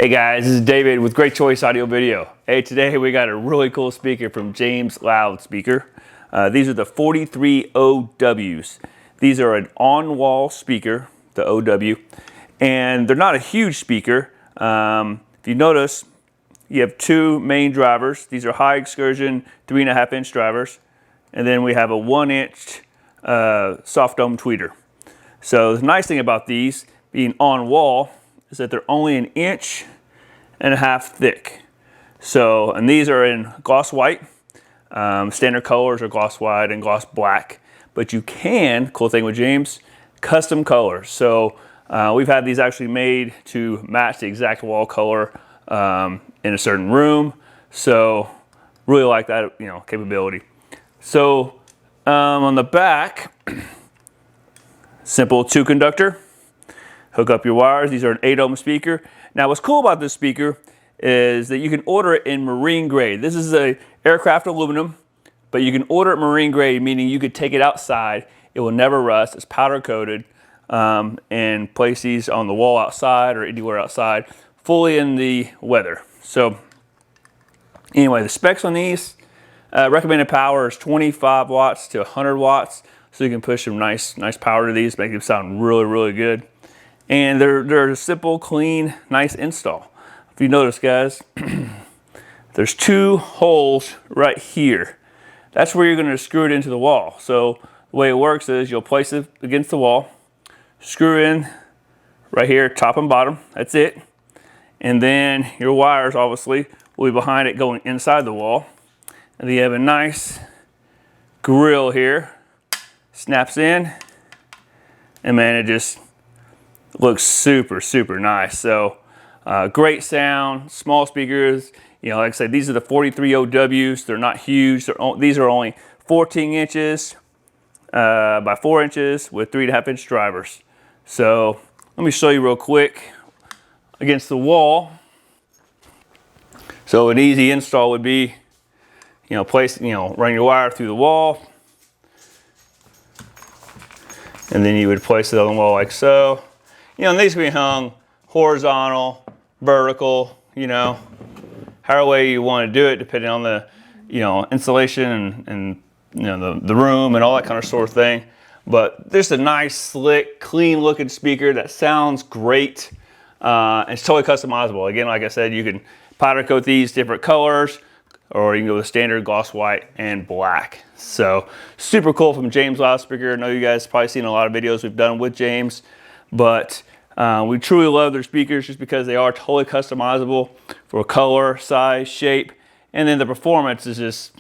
Hey guys, this is David with Great Choice Audio Video. Hey, today we got a really cool speaker from James Loudspeaker. These are the 43 OWs. These are an on-wall speaker, the OW, and they're not a huge speaker. If you notice, you have two main drivers. These are high excursion 3.5 inch drivers, and then we have a 1 inch soft dome tweeter. So the nice thing about these being on wall is that they're only 1.5 inches thick. So, and these are in gloss white. Standard colors are gloss white and gloss black. But you can, cool thing with James, custom colors. So we've had these actually made to match the exact wall color in a certain room. So really like that, capability. So on the back, simple 2-conductor. Hook up your wires. These are an 8 ohm speaker. Now what's cool about this speaker is that you can order it in marine grade. This is a aircraft aluminum, but you can order it marine grade, meaning you could take it outside. It will never rust. It's powder coated, and place these on the wall outside or anywhere outside, fully in the weather. So anyway, the specs on these, recommended power is 25 watts to 100 watts. So you can push some nice power to these, make them sound really, really good. And they're a simple, clean, nice install. If you notice, guys, there's 2 holes right here. That's where you're going to screw it into the wall. So the way it works is you'll place it against the wall, screw in right here, top and bottom. That's it. And then your wires, obviously, will be behind it going inside the wall. And then you have a nice grill here. Snaps in. And man, it just looks super, super nice. So great sound, small speakers. Like I said, these are the 43 OWs. They're not huge. These are only 14 inches by 4 inches with 3.5 inch drivers. So let me show you real quick against the wall. So an easy install would be, run your wire through the wall, and then you would place it on the wall like so. And these can be hung horizontal, vertical, however way you want to do it, depending on the, insulation and the room and all that kind of sort of thing. But there's a nice, slick, clean looking speaker that sounds great. It's totally customizable. Again, like I said, you can powder coat these different colors, or you can go with standard gloss white and black. So super cool from James Loudspeaker. I know you guys have probably seen a lot of videos we've done with James, but we truly love their speakers just because they are totally customizable for color, size, shape, and then the performance is just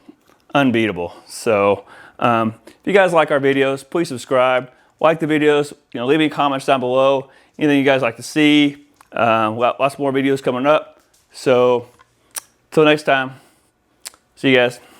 unbeatable. So if you guys like our videos, please subscribe, like the videos, leave me comments down below, anything you guys like to see. We got lots more videos coming up. So until next time, see you guys.